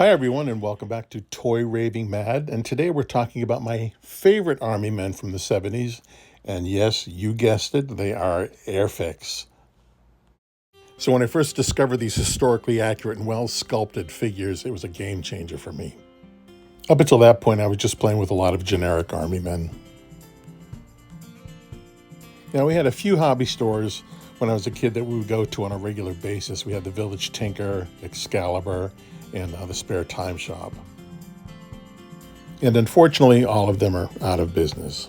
Hi, everyone, and welcome back to Toy Raving Mad. And today we're talking about my favorite Army men from the 70s. And yes, you guessed it, they are Airfix. So when I first discovered these historically accurate and well sculpted figures, it was a game changer for me. Up until that point, I was just playing with a lot of generic Army men. Now, we had a few hobby stores when I was a kid that we would go to on a regular basis. We had the Village Tinker, Excalibur, and the Spare Time Shop. And unfortunately, all of them are out of business.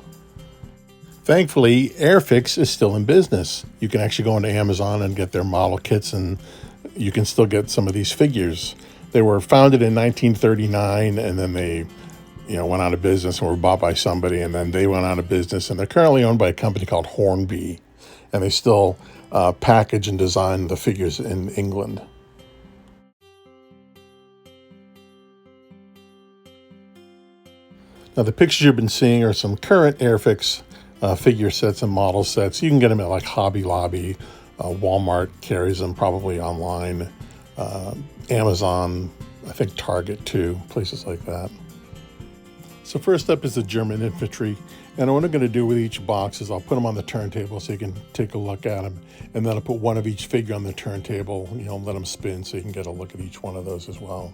Thankfully, Airfix is still in business. You can actually go into Amazon and get their model kits, and you can still get some of these figures. They were founded in 1939, and then they went out of business and were bought by somebody, and then they went out of business, and they're currently owned by a company called Hornby, and they still package and design the figures in England. Now, the pictures you've been seeing are some current Airfix figure sets and model sets. You can get them at like Hobby Lobby, Walmart carries them probably online, Amazon, I think Target too, places like that. So first up is the German infantry, and what I'm going to do with each box is I'll put them on the turntable so you can take a look at them, and then I'll put one of each figure on the turntable, let them spin so you can get a look at each one of those as well.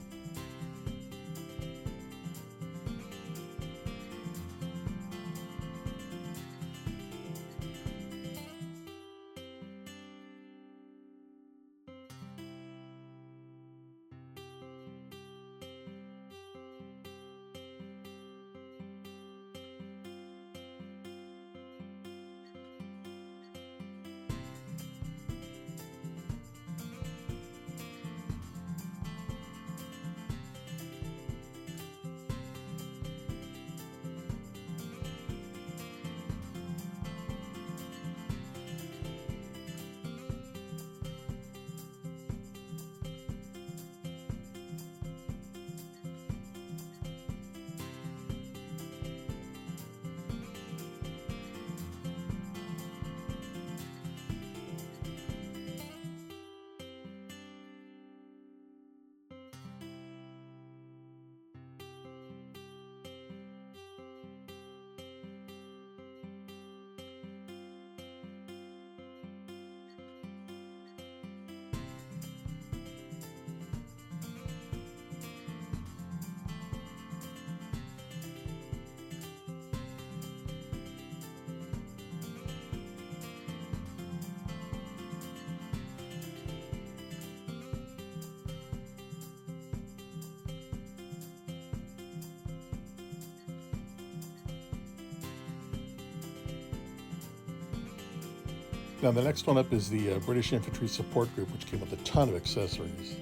Now, the next one up is the British Infantry Support Group, which came with a ton of accessories.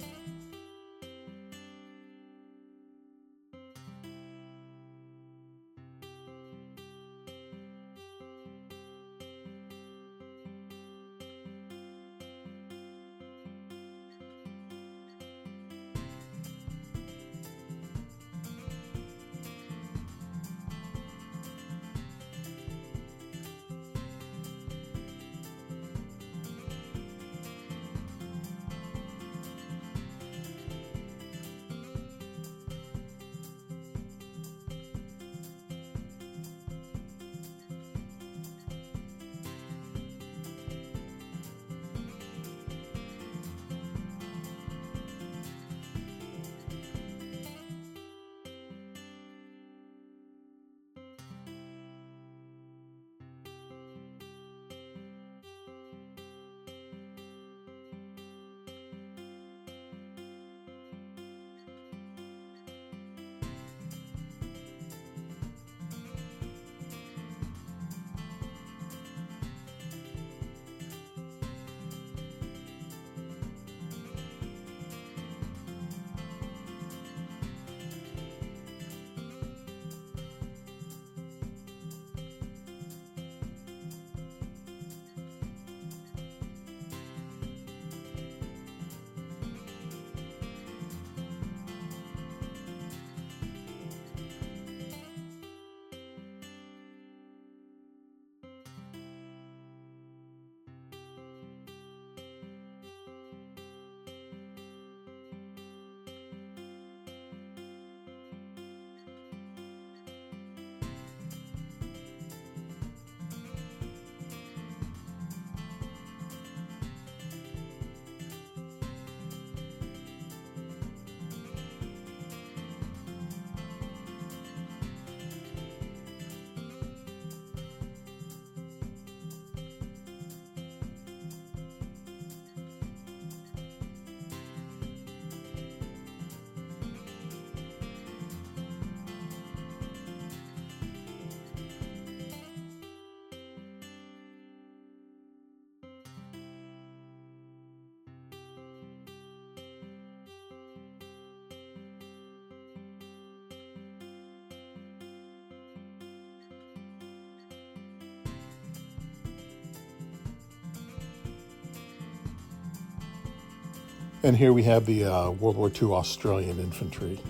And here we have the World War II Australian infantry.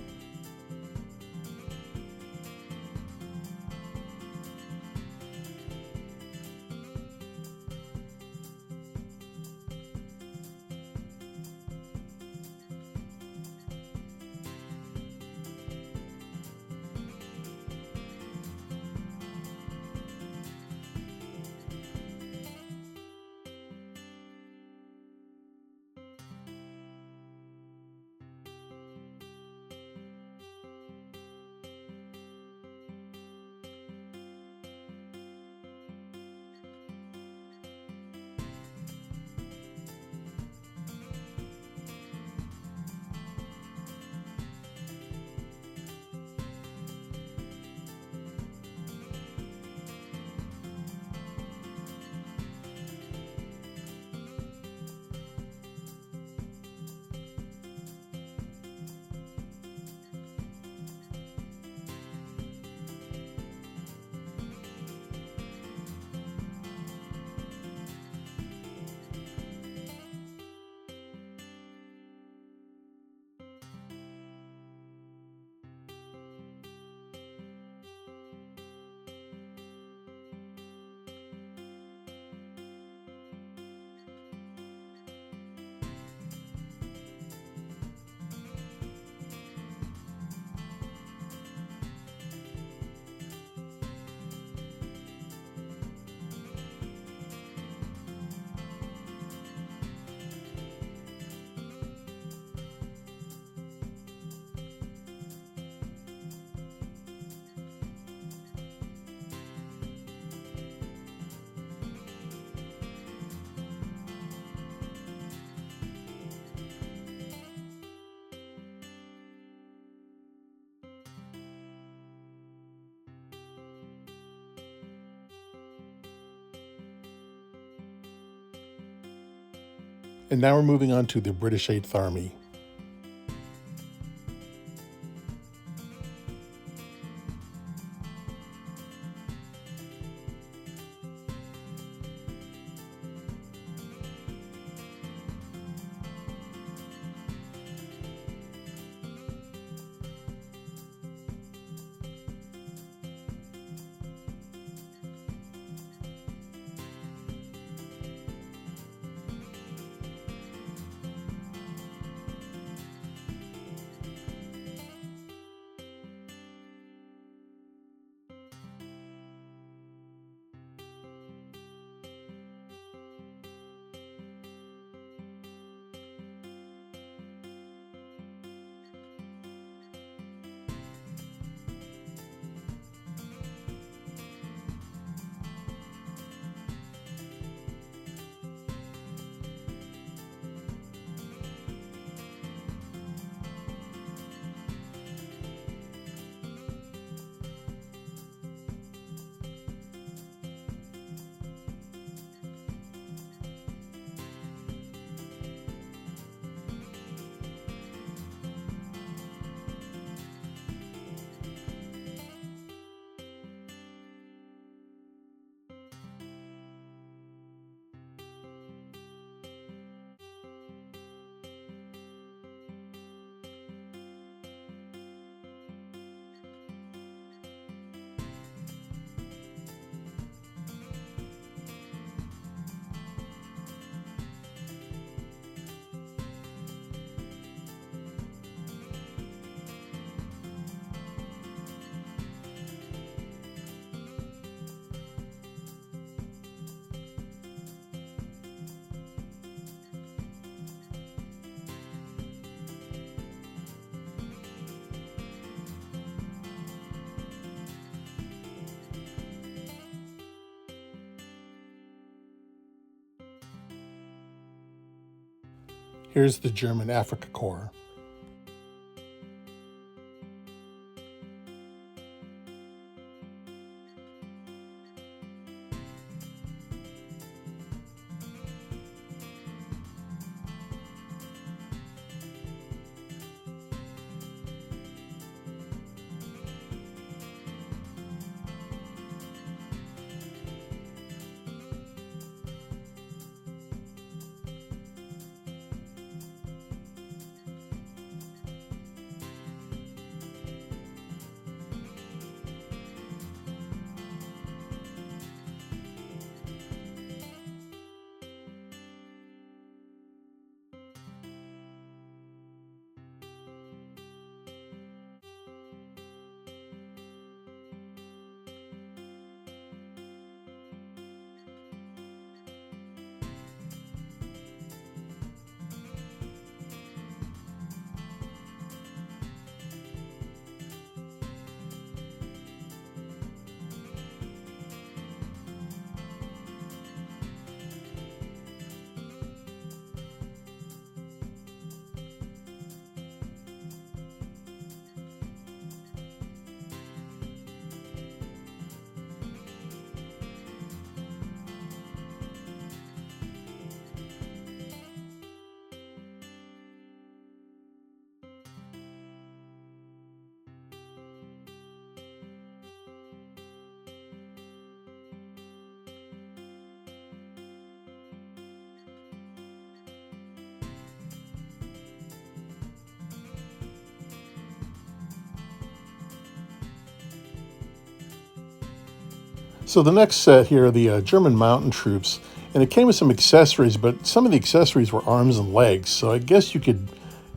And now we're moving on to the British 8th Army. Here's the German Afrika Corps. So the next set here are the German mountain troops, and it came with some accessories, but some of the accessories were arms and legs. So I guess you could,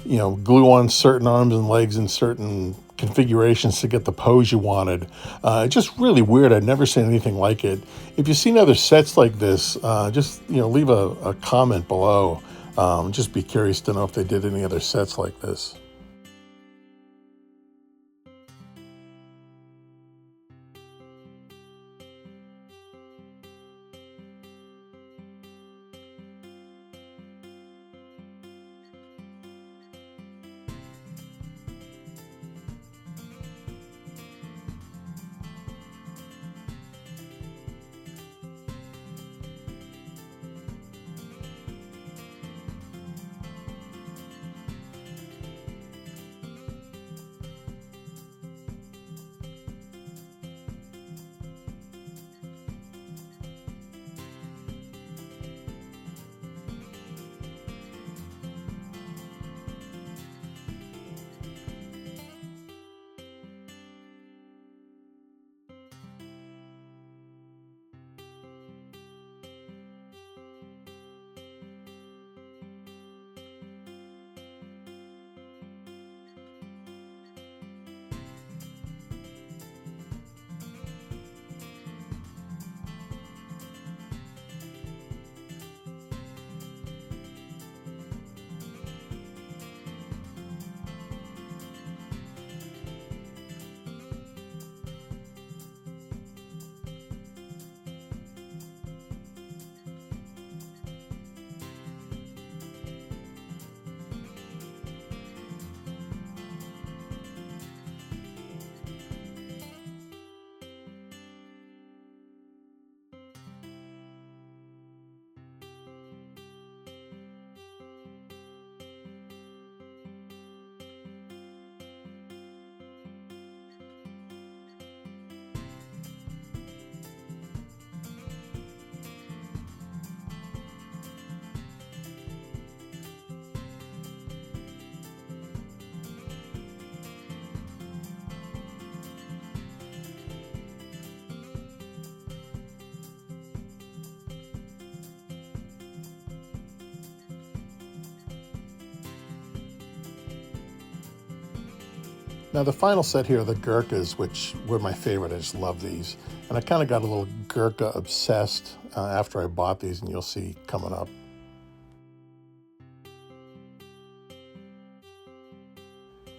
glue on certain arms and legs in certain configurations to get the pose you wanted. Just really weird. I'd never seen anything like it. If you've seen other sets like this, just leave a comment below. Just be curious to know if they did any other sets like this. Now the final set here are the Gurkhas, which were my favorite. I just love these. And I kind of got a little Gurkha obsessed after I bought these, and you'll see coming up.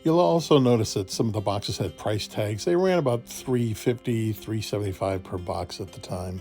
You'll also notice that some of the boxes had price tags. They ran about $3.50, $3.75 per box at the time.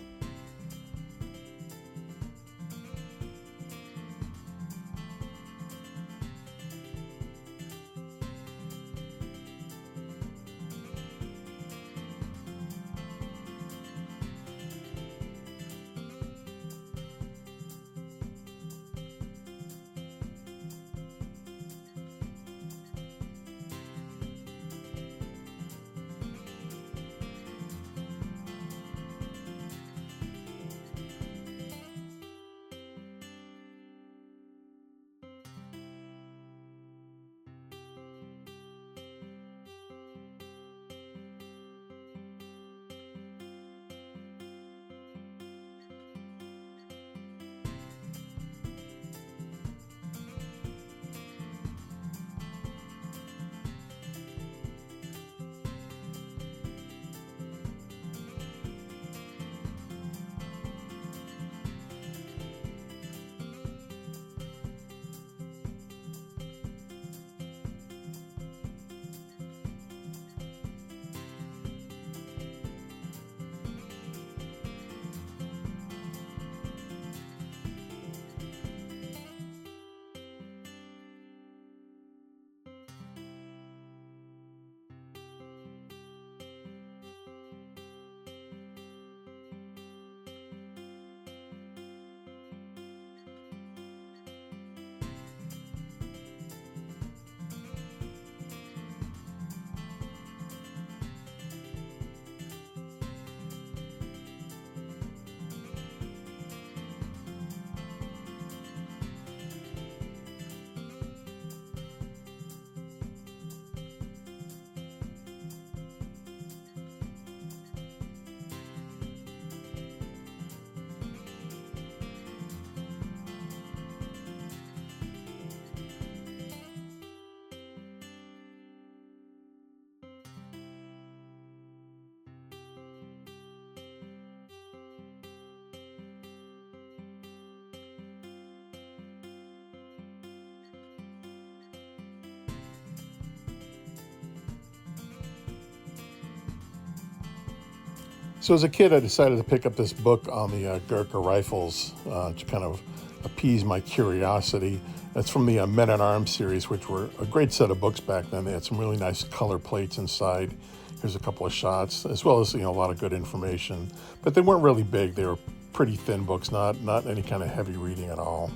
So as a kid, I decided to pick up this book on the Gurkha rifles to kind of appease my curiosity. It's from the Men at Arms series, which were a great set of books back then. They had some really nice color plates inside. Here's a couple of shots, as well as, a lot of good information. But they weren't really big. They were pretty thin books, not any kind of heavy reading at all.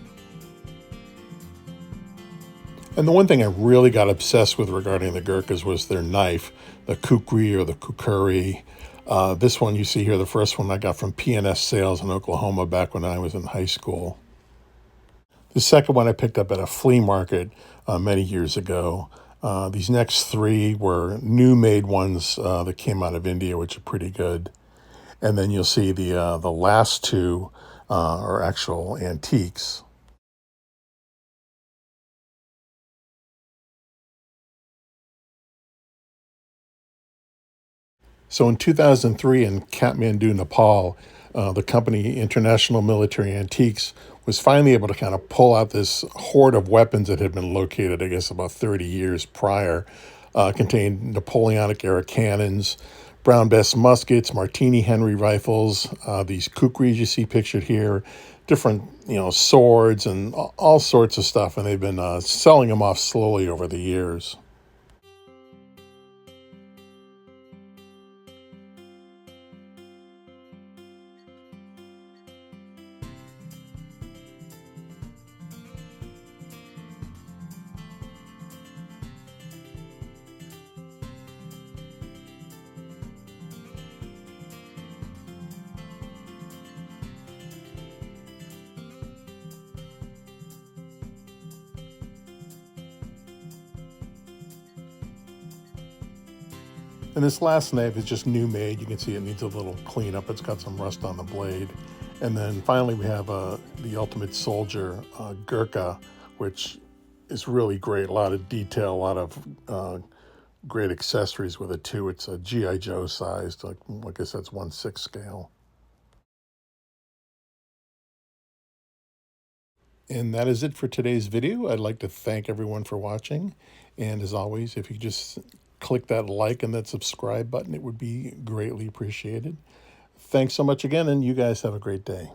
And the one thing I really got obsessed with regarding the Gurkhas was their knife, the Kukri or the Kukri. This one you see here, the first one I got from P&S Sales in Oklahoma back when I was in high school. The second one I picked up at a flea market many years ago. These next three were new made ones that came out of India, which are pretty good. And then you'll see the last two are actual antiques. So in 2003 in Kathmandu, Nepal, the company International Military Antiques was finally able to kind of pull out this hoard of weapons that had been located, I guess, about 30 years prior. Contained Napoleonic era cannons, Brown Bess muskets, Martini Henry rifles, these kukris you see pictured here, different, swords and all sorts of stuff. And they've been selling them off slowly over the years. And this last knife is just new made. You can see it needs a little cleanup. It's got some rust on the blade. And then finally we have the Ultimate Soldier Gurkha, which is really great. A lot of detail, a lot of great accessories with it too. It's a G.I. Joe sized, like I said, it's 1/6 scale. And that is it for today's video. I'd like to thank everyone for watching. And as always, if you just click that like and that subscribe button, it would be greatly appreciated. Thanks so much again, and you guys have a great day.